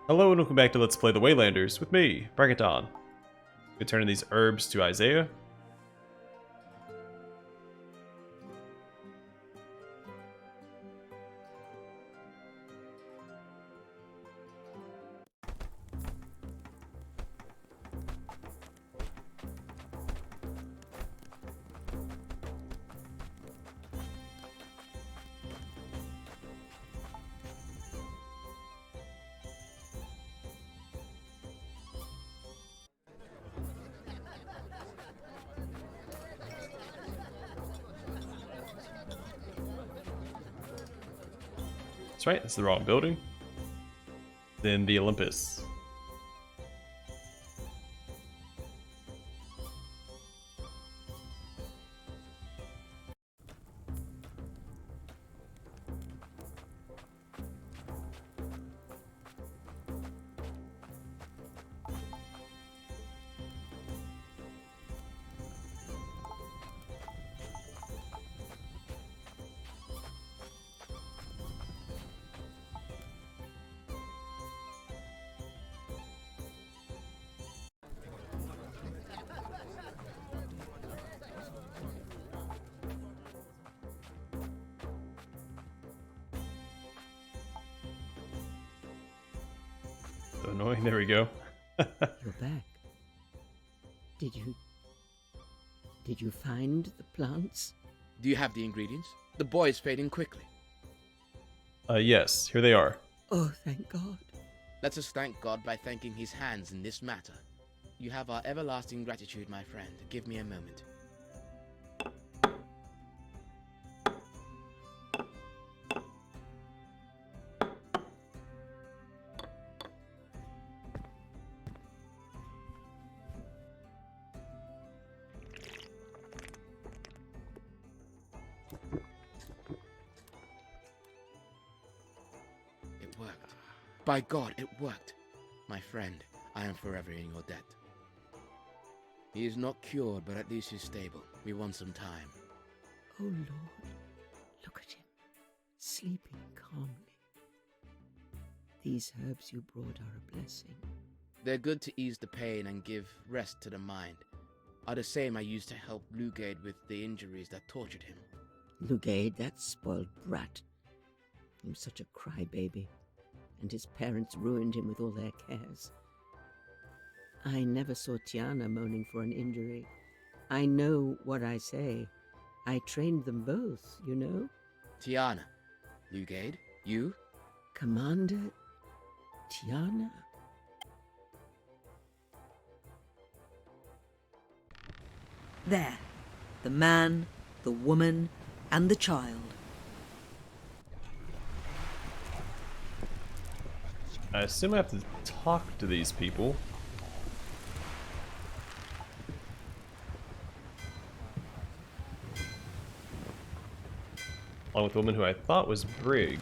Hello and welcome back to Let's Play the Waylanders with me, BringItDon. We're turning these herbs to Isaiah. That's right, that's the wrong building. Then the Olympus. So annoying, there we go. You're back. Did you find the plants? Do you have the ingredients? The boy is fading quickly. Yes, here they are. Oh, thank God. Let us thank God by thanking his hands in this matter. You have our everlasting gratitude, my friend. Give me a moment. It worked. By God, it worked. My friend, I am forever in your debt. He is not cured, but at least he's stable. We want some time. Oh, Lord. Look at him, sleeping calmly. These herbs you brought are a blessing. They're good to ease the pain and give rest to the mind. Are the same I used to help Lugade with the injuries that tortured him. Lugade, that spoiled brat. He was such a crybaby, and his parents ruined him with all their cares. I never saw Tiana moaning for an injury. I know what I say. I trained them both, you know? Tiana. Lugade? You? Commander Tiana. There. The man, the woman, and the child. I assume I have to talk to these people. Along with the woman who I thought was Brig.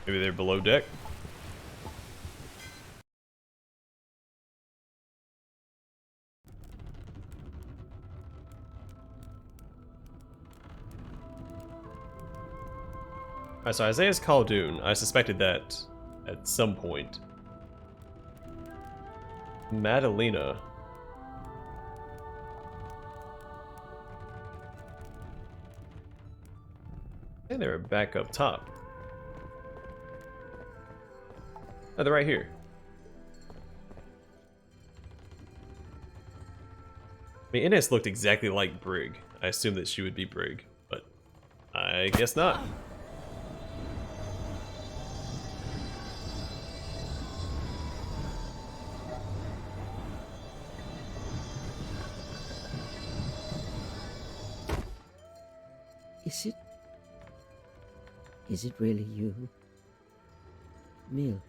Maybe they're below deck? Alright, so Isaiah's Khaldun. I suspected that at some point. Madalena. I think they're back up top. Oh, they're right here. I mean, Ines looked exactly like Brig. I assumed that she would be Brig, but I guess not. Is it really you? Mil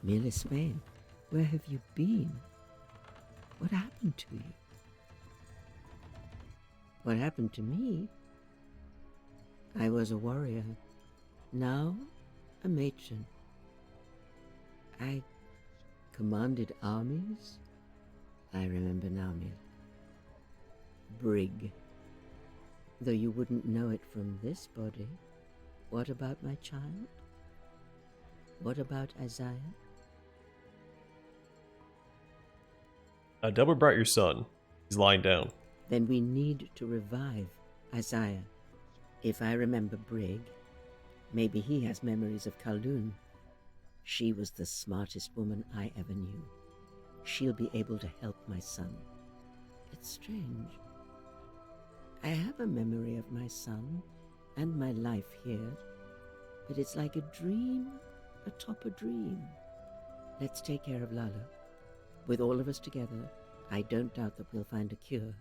Ismail, where have you been? What happened to you? What happened to me? I was a warrior, now a matron. I commanded armies. I remember now, Mil. Brig. Though you wouldn't know it from this body. What about my child? What about Isaiah? Delbert brought your son. He's lying down. Then we need to revive Isaiah. If I remember Brig, maybe he has memories of Khaldun. She was the smartest woman I ever knew. She'll be able to help my son. It's strange. I have a memory of my son and my life here, but it's like a dream atop a dream. Let's take care of Lala. With all of us together, I don't doubt that we'll find a cure.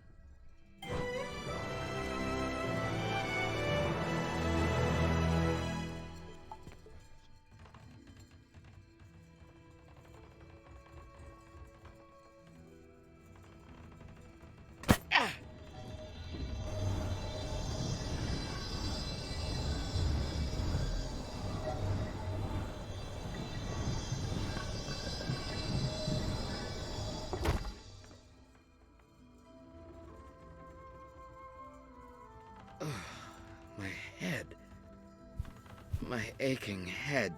My aching head.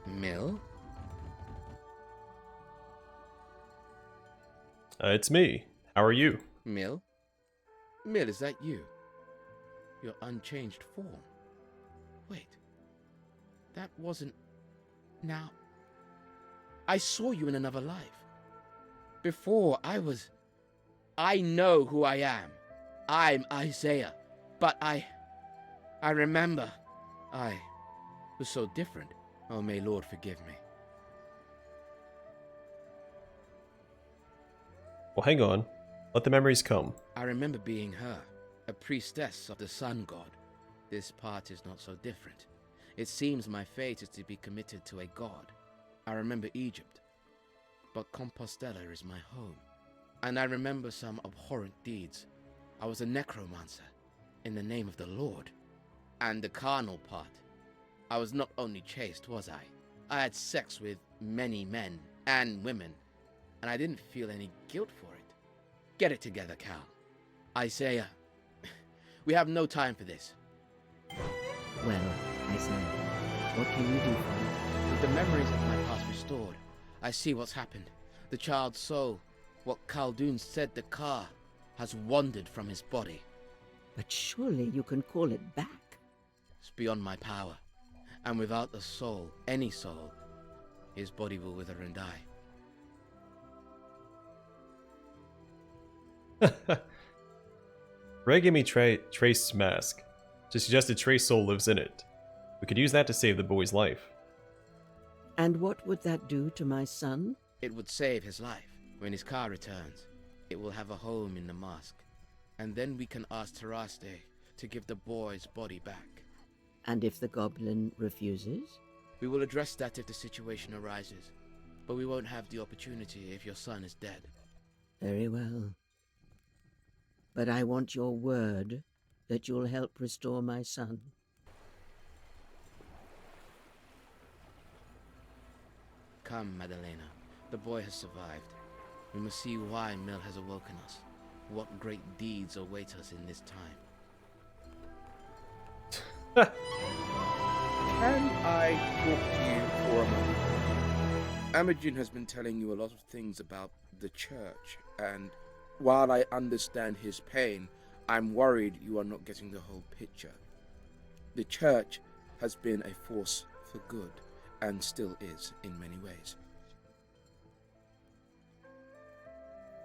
Mill? It's me. How are you? Mill? Mill, is that you? Your unchanged form. Wait. That wasn't... Now... I saw you in another life. Before, I know who I am. I'm Isaiah. But I remember... I was so different. Oh, may Lord forgive me. Well, hang on. Let the memories come. I remember being her, a priestess of the sun god. This part is not so different. It seems my fate is to be committed to a god. I remember Egypt, but Compostela is my home. And I remember some abhorrent deeds. I was a necromancer, in the name of the Lord. And the carnal part. I was not only chaste, was I? I had sex with many men and women, and I didn't feel any guilt for it. Get it together, Cal. Isaiah, we have no time for this. Well, Isaiah, what can you do for me? With the memories of my past restored, I see what's happened. The child's soul, what Khaldun said the Ka, has wandered from his body. But surely you can call it back. It's beyond my power. And without the soul, any soul, his body will wither and die. Ray gave me Trace's mask. She suggested Trace's soul lives in it. We could use that to save the boy's life. And what would that do to my son? It would save his life. When his car returns, it will have a home in the mask. And then we can ask Taraste to give the boy's body back. And if the goblin refuses? We will address that if the situation arises. But we won't have the opportunity if your son is dead. Very well. But I want your word that you'll help restore my son. Come, Madalena. The boy has survived. We must see why Mill has awoken us. What great deeds await us in this time. Can I talk to you for a moment? Amajin has been telling you a lot of things about the church, and while I understand his pain, I'm worried you are not getting the whole picture. The church has been a force for good, and still is in many ways.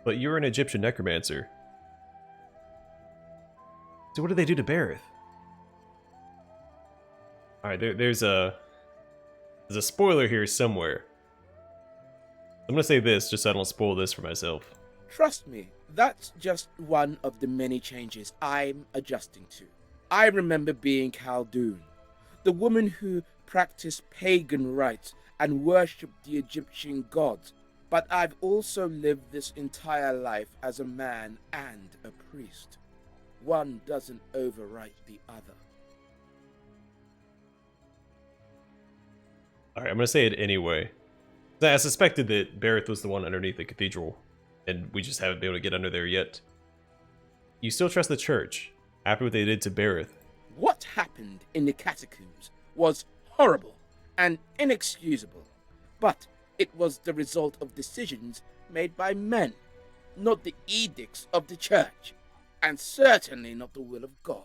But you're an Egyptian necromancer. So what did they do to Bareth? Alright, there's a spoiler here somewhere. I'm gonna say this just so I don't spoil this for myself. Trust me, that's just one of the many changes I'm adjusting to. I remember being Khaldun, the woman who practiced pagan rites and worshipped the Egyptian gods, but I've also lived this entire life as a man and a priest. One doesn't overwrite the other. Alright, I'm gonna say it anyway. I suspected that Bareth was the one underneath the cathedral, and we just haven't been able to get under there yet. You still trust the church, after what they did to Bareth? What happened in the catacombs was horrible, and inexcusable. But it was the result of decisions made by men, not the edicts of the church, and certainly not the will of God.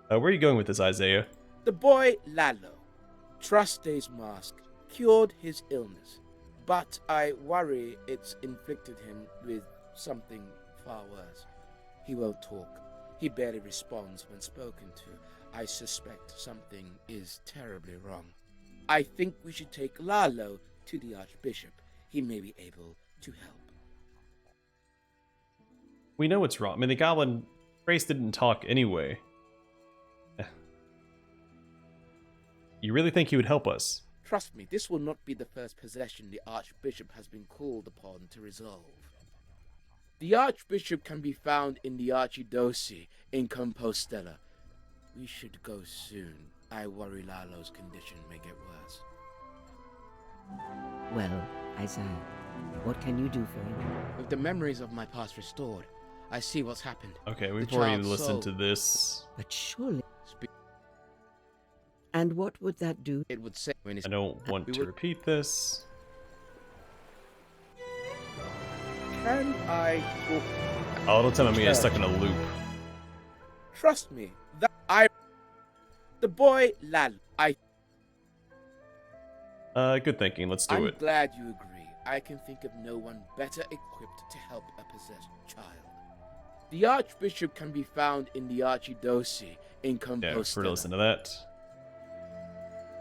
Where are you going with this, Isaiah? The boy Lalo, Truste's mask, cured his illness, but I worry it's inflicted him with something far worse. He won't talk. He barely responds when spoken to. I suspect something is terribly wrong. I think we should take Lalo to the Archbishop. He may be able to help. We know what's wrong. I mean, the goblin race didn't talk anyway. You really think he would help us? Trust me, this will not be the first possession the Archbishop has been called upon to resolve. The Archbishop can be found in the Archdiocese in Compostela. We should go soon. I worry Lalo's condition may get worse. Well, Isaiah, what can you do for him? With the memories of my past restored, I see what's happened. Okay, we've The already child's listened soul. to this. But surely... Spe- And what would that do? It would say when it's I don't want we to would- repeat this. Can I talk? Oh, don't tell me I'm stuck in a loop. Trust me, that the boy Lalo. Good thinking. Let's do I'm it. glad you agree. I can think of no one better equipped to help a possessed child. The Archbishop can be found in the Archdiocese in Yeah, we're to Compostela. listen to that.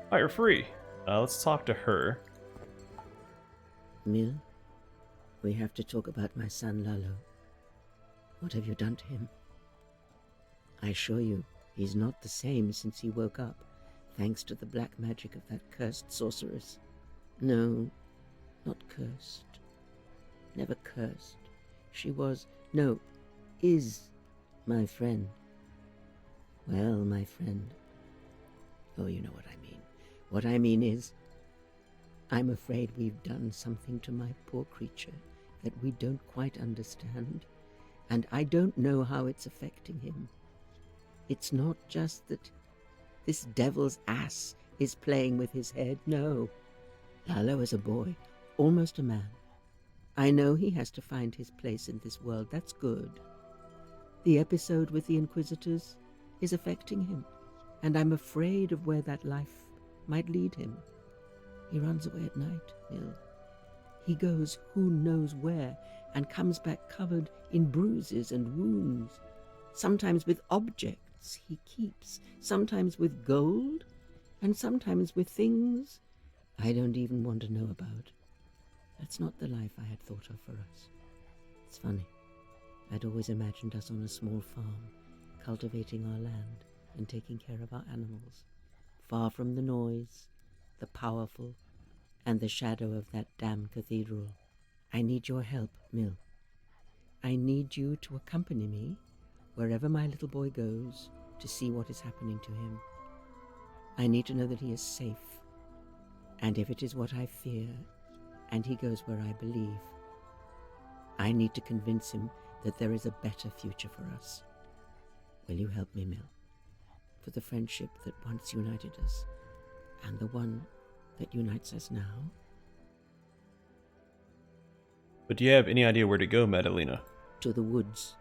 Alright, you're free. Let's talk to her. Mill, we have to talk about my son Lalo. What have you done to him? I assure you, he's not the same since he woke up, thanks to the black magic of that cursed sorceress. No, not cursed. Never cursed. She was, no, is my friend. Well, my friend. Oh, you know what I mean. What I mean is, I'm afraid we've done something to my poor creature that we don't quite understand, and I don't know how it's affecting him. It's not just that this devil's ass is playing with his head, no. Lalo is a boy, almost a man. I know he has to find his place in this world, that's good. The episode with the Inquisitors is affecting him, and I'm afraid of where that life might lead him. He runs away at night, Mill. He goes who knows where, and comes back covered in bruises and wounds, sometimes with objects he keeps, sometimes with gold, and sometimes with things I don't even want to know about. That's not the life I had thought of for us. It's funny. I'd always imagined us on a small farm, cultivating our land and taking care of our animals, far from the noise, the powerful, and the shadow of that damn cathedral. I need your help, Mill. I need you to accompany me wherever my little boy goes to see what is happening to him. I need to know that he is safe, and if it is what I fear, and he goes where I believe, I need to convince him that there is a better future for us. Will you help me, Mill? For the friendship that once united us, and the one that unites us now? But do you have any idea where to go, Madalena? To the woods,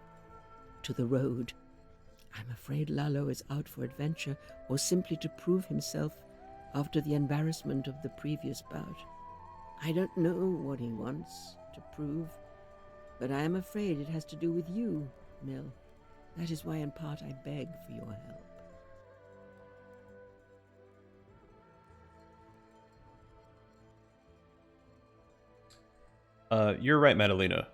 to the road. I'm afraid Lalo is out for adventure, or simply to prove himself after the embarrassment of the previous bout. I don't know what he wants to prove, but I am afraid it has to do with you, Mill. That is why in part I beg for your help. You're right, Madalena.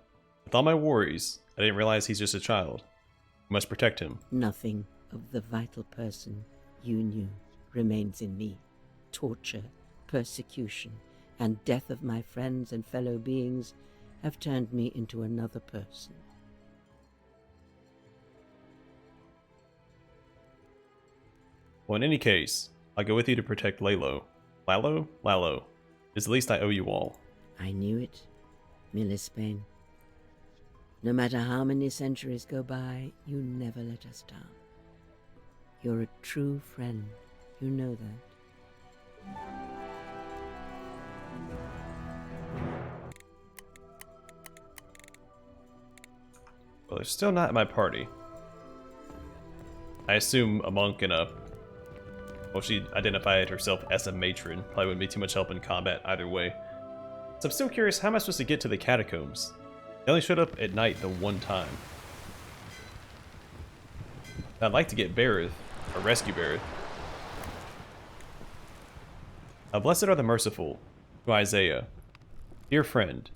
With all my worries, I didn't realize he's just a child. We must protect him. Nothing of the vital person you knew remains in me. Torture, persecution, and death of my friends and fellow beings have turned me into another person. Well, in any case, I'll go with you to protect Lalo. Lalo? Lalo. It's the least I owe you all. I knew it, Millisbane. No matter how many centuries go by, you never let us down. You're a true friend, You know that. Well, they're still not in my party. I assume a monk and a... Well, she identified herself as a matron. Probably wouldn't be too much help in combat either way. So I'm still curious, how am I supposed to get to the catacombs? They only showed up at night the one time. I'd like to get Bareth, or rescue Bareth. Blessed are the merciful, to Isaiah. Dear friend,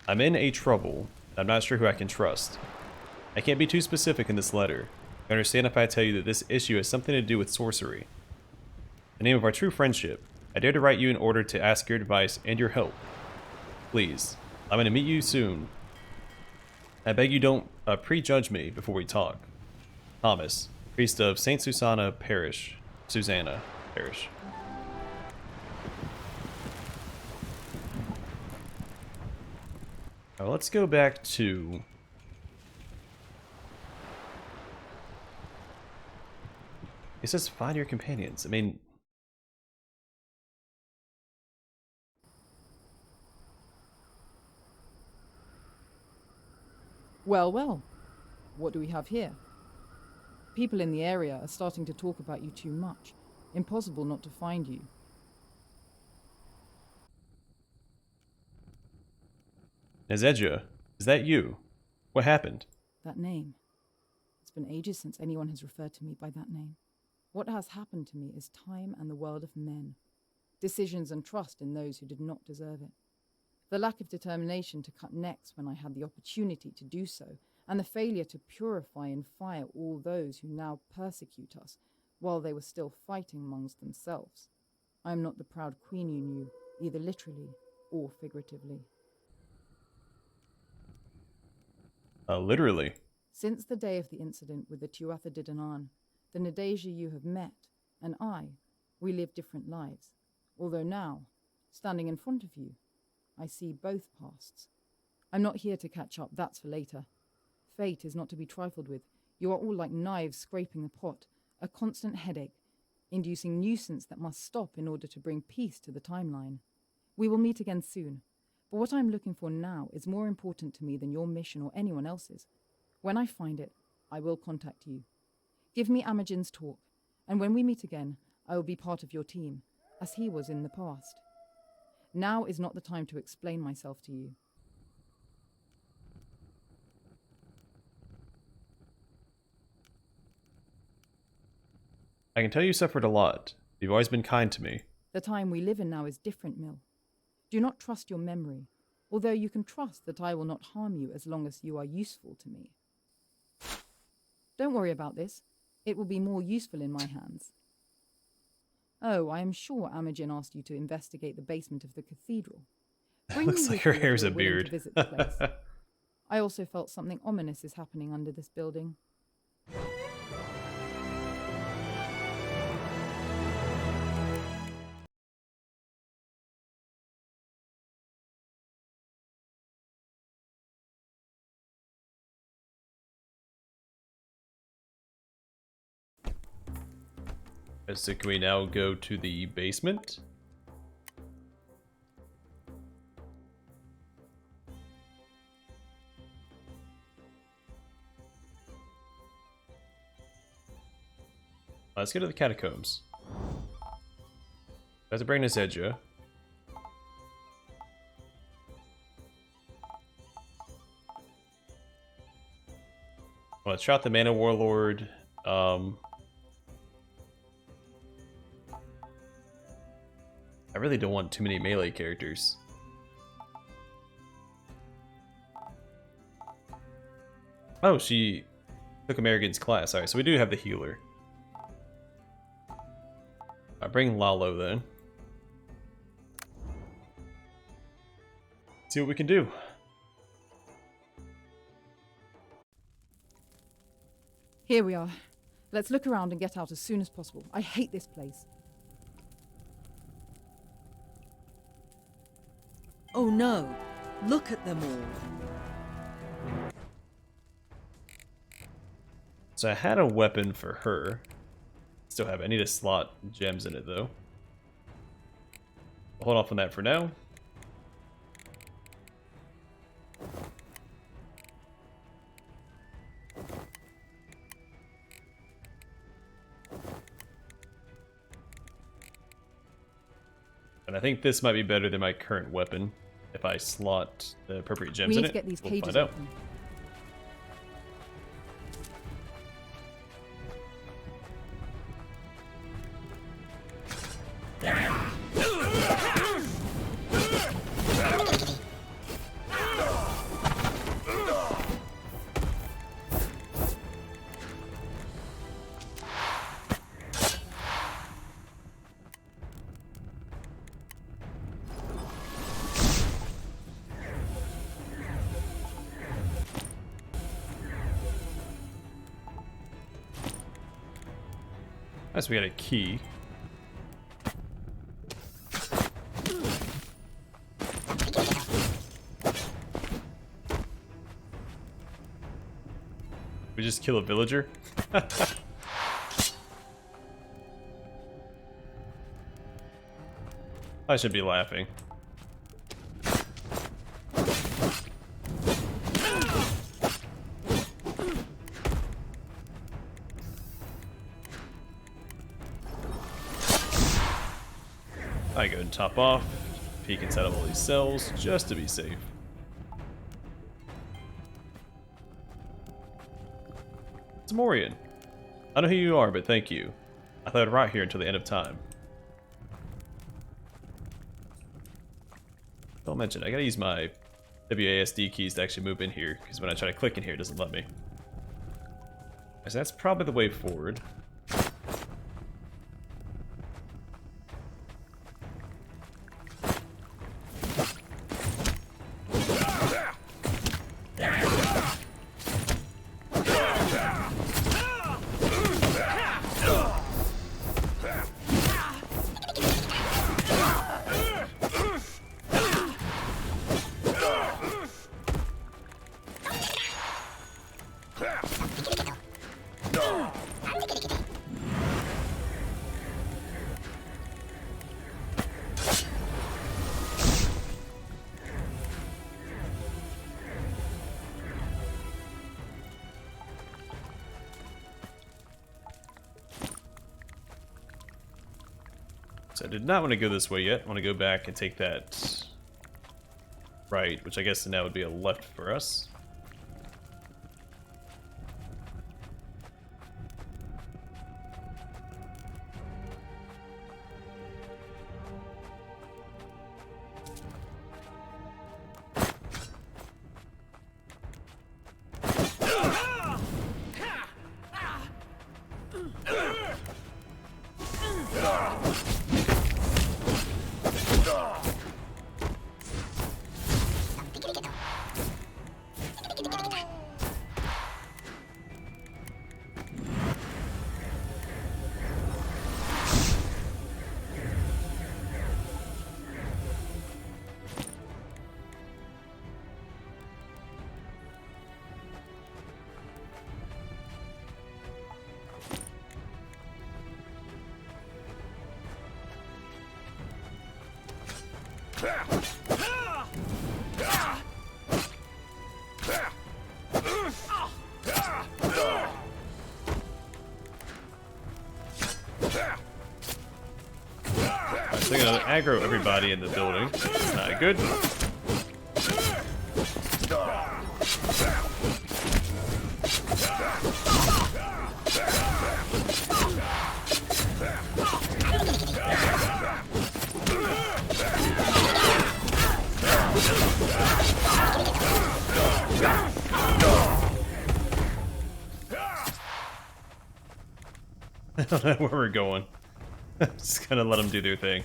I'm in a trouble. I'm not sure who I can trust. I can't be too specific in this letter. I understand if I tell you that this issue has something to do with sorcery. In the name of our true friendship, I dare to write you in order to ask your advice and your help. Please, I'm going to meet you soon. I beg you don't prejudge me before we talk. Thomas, priest of St. Susanna Parish. Susanna Parish. Now let's go back to... It says find your companions. I mean... Well, well. What do we have here? People in the area are starting to talk about you too much. Impossible not to find you. Nezedja, is that you? What happened? That name. It's been ages since anyone has referred to me by that name. What has happened to me is time and the world of men. Decisions and trust in those who did not deserve it. The lack of determination to cut necks when I had the opportunity to do so, and the failure to purify and fire all those who now persecute us, while they were still fighting amongst themselves. I am not the proud queen you knew, either literally or figuratively. Literally. Since the day of the incident with the Tuatha de Danaan, the Nadezja you have met, and I, we live different lives. Although now, standing in front of you, I see both pasts. I'm not here to catch up, that's for later. Fate is not to be trifled with. You are all like knives scraping the pot, a constant headache, inducing nuisance that must stop in order to bring peace to the timeline. We will meet again soon, but what I'm looking for now is more important to me than your mission or anyone else's. When I find it, I will contact you. Give me Amajin's talk, and when we meet again, I will be part of your team, as he was in the past. Now is not the time to explain myself to you. I can tell you suffered a lot. You've always been kind to me. The time we live in now is different, Mill. Do not trust your memory, although you can trust that I will not harm you as long as you are useful to me. Don't worry about this. It will be more useful in my hands. Oh, I am sure Amajin asked you to investigate the basement of the cathedral. Bring Looks me like with her you if hair's you're a willing to beard. visit the place. I also felt something ominous is happening under this building. So can we now go to the basement? Let's go to the catacombs. I have to bring Nezedja. Let's shot the Mana Warlord. I really don't want too many melee characters. Oh, she took American's class. Alright, so we do have the healer. I bring Lalo then. See what we can do. Here we are. Let's look around and get out as soon as possible. I hate this place. Oh no! Look at them all! So I had a weapon for her. Still have it. I need to slot gems in it though. Hold off on that for now. And I think this might be better than my current weapon if I slot the appropriate gems We in need it. to get these We'll cages find out. open. Nice, we got a key. We just kill a villager? I should be laughing. I go and top off, peek inside of all these cells, just to be safe. It's a Mourian. I know who you are, but thank you. I thought I'd rot here until the end of time. Don't mention, I gotta use my WASD keys to actually move in here, because when I try to click in here, it doesn't let me. So that's probably the way forward. So I did not want to go this way yet. I want to go back and take that right, which I guess now would be a left for us. So I'm gonna aggro everybody in the building. It's not good. I don't know where we're going. Just gonna let them do their thing.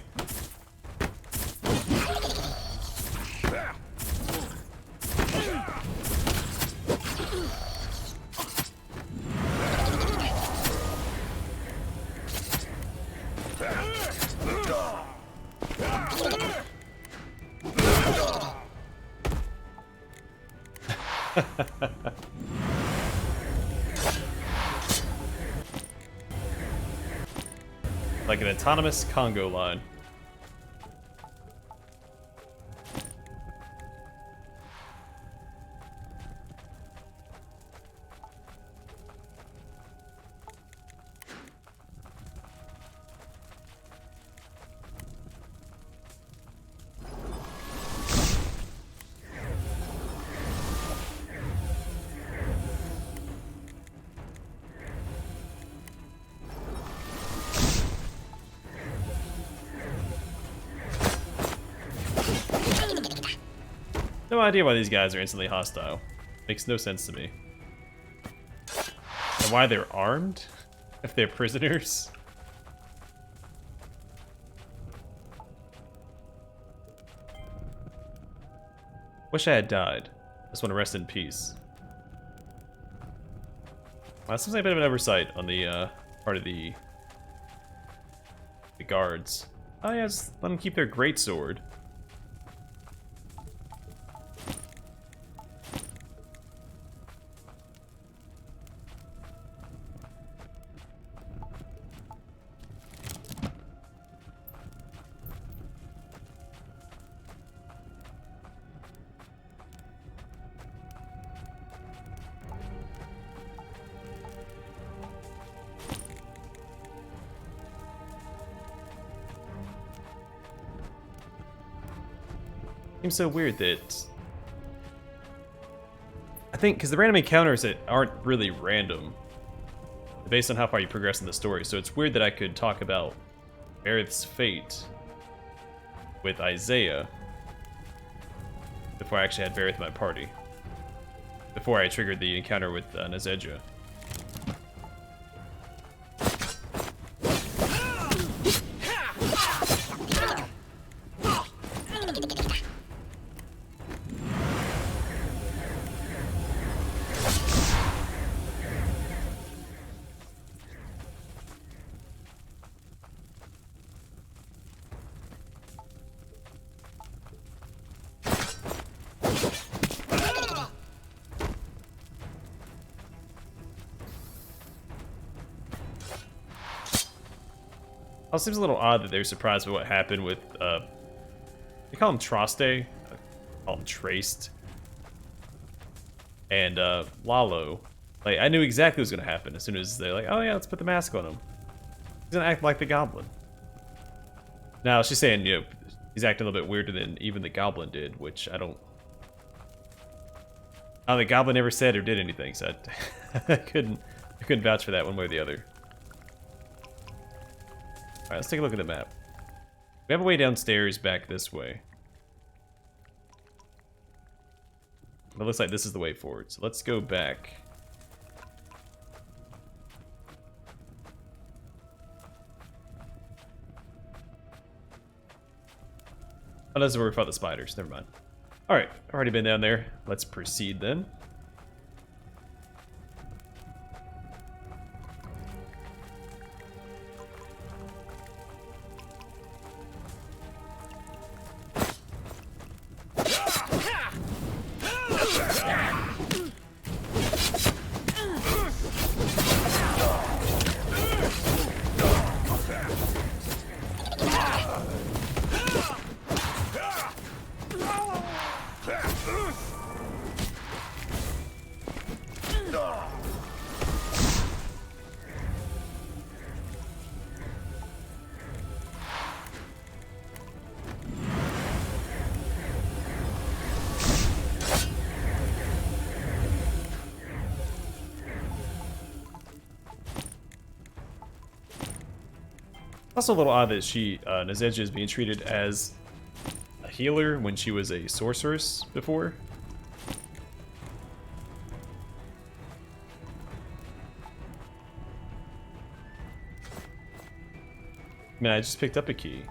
Like an autonomous Congo line. No idea why these guys are instantly hostile. Makes no sense to me. And why they're armed? If they're prisoners? Wish I had died. Just want to rest in peace. Wow, seems like a bit of an oversight on the part of the guards. Oh yeah, just let them keep their greatsword. Seems so weird that... I think, because the random encounters that aren't really random, based on how far you progress in the story, so it's weird that I could talk about Aerith's fate with Isaiah before I actually had Varith in my party. Before I triggered the encounter with Nazedja. It seems a little odd that they're surprised by what happened with, they call him Traste, I call him Traced, and Lalo. Like, I knew exactly what was going to happen as soon as they're like, oh yeah, let's put the mask on him. He's going to act like the Goblin. Now, she's saying, you know, he's acting a little bit weirder than even the Goblin did, which I don't... Oh, the Goblin never said or did anything, so I couldn't vouch for that one way or the other. Alright, let's take a look at the map. We have a way downstairs back this way. It looks like this is the way forward, so let's go back. Oh, this is where we fought the spiders. Never mind. Alright, I've already been down there. Let's proceed then. Also a little odd that Nazedja is being treated as a healer when she was a sorceress before. Man, I just picked up a key.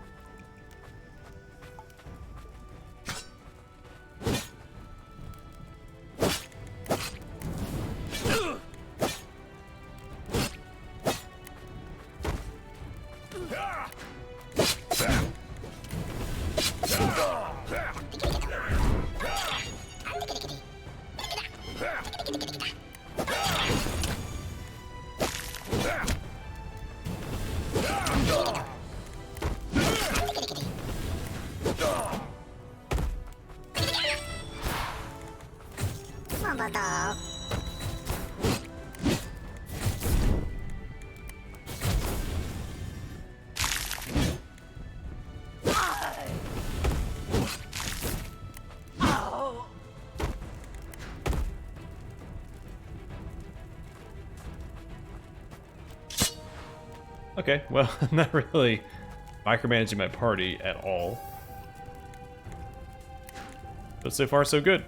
Okay, well, I'm not really micromanaging my party at all. But so far, so good.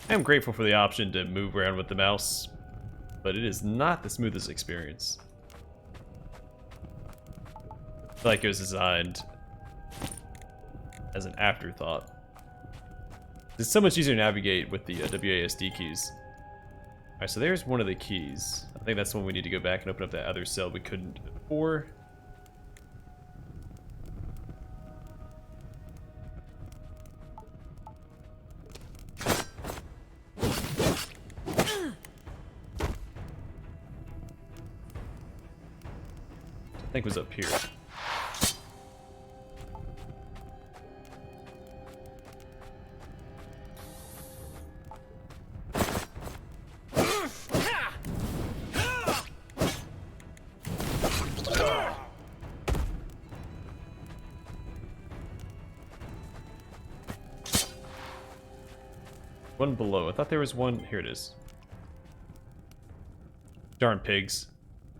I am grateful for the option to move around with the mouse, but it is not the smoothest experience. I feel like it was designed as an afterthought. It's so much easier to navigate with the WASD keys. Alright, so there's one of the keys. I think that's the one we need to go back and open up that other cell we couldn't before. I think it was up here. One below. I thought there was one. Here it is. Darn pigs.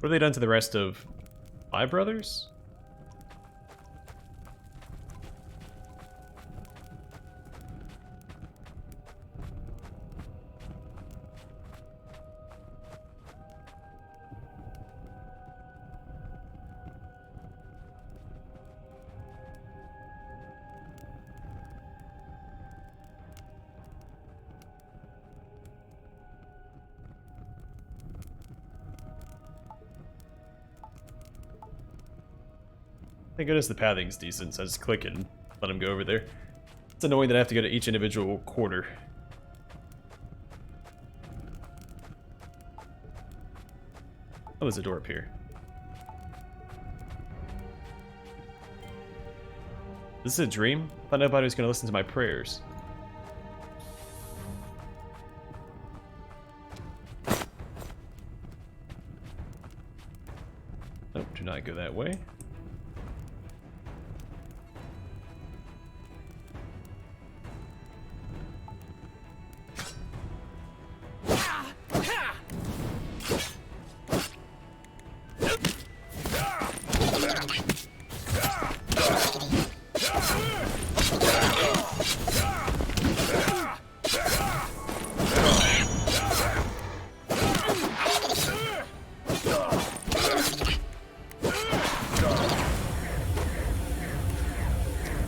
What have they done to the rest of my brothers? Thank goodness the pathing's decent, so I just click it and let him go over there. It's annoying that I have to go to each individual quarter. Oh, there's a door up here. This is a dream? I thought nobody was going to listen to my prayers. Nope, do not go that way.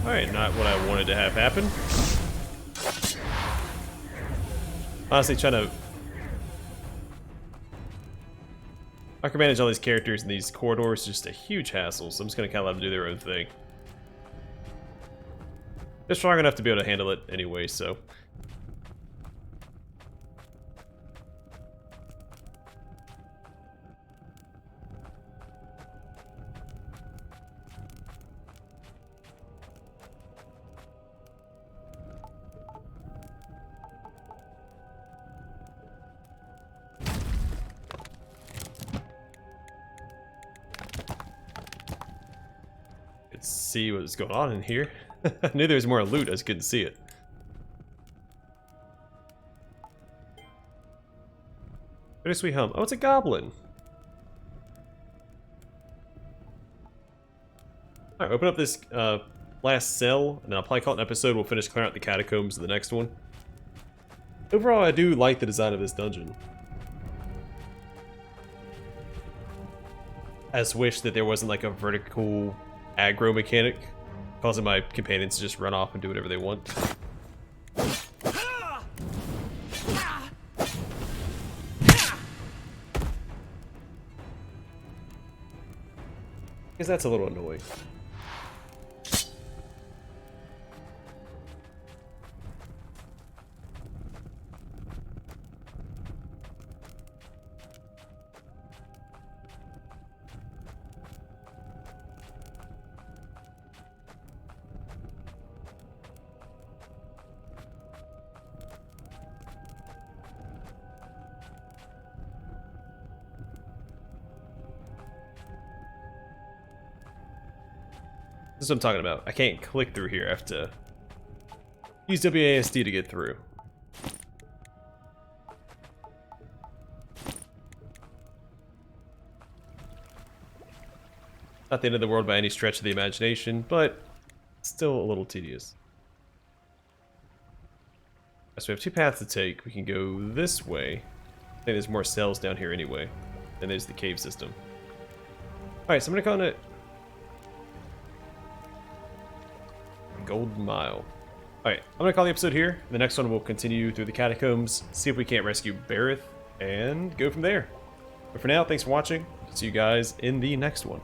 Alright, not what I wanted to have happen. Honestly, trying to micromanage all these characters in these corridors is just a huge hassle, so I'm just going to kind of let them do their own thing. They're strong enough to be able to handle it anyway, so... see what was going on in here. I knew there was more loot, I just couldn't see it. Bittersweet hum. Oh, it's a goblin. Alright, open up this last cell, and then I'll probably call it an episode. We'll finish clearing out the catacombs in the next one. Overall, I do like the design of this dungeon. I just wish that there wasn't like a vertical aggro mechanic, causing my companions to just run off and do whatever they want. Because that's a little annoying. This is what I'm talking about. I can't click through here. I have to use WASD to get through. Not the end of the world by any stretch of the imagination, but still a little tedious. So we have two paths to take. We can go this way. I think there's more cells down here anyway. And there's the cave system. Alright, so I'm gonna call it Golden Mile. Alright, I'm gonna call the episode here. The next one we'll continue through the catacombs, see if we can't rescue Bareth, and go from there. But for now, thanks for watching. See you guys in the next one.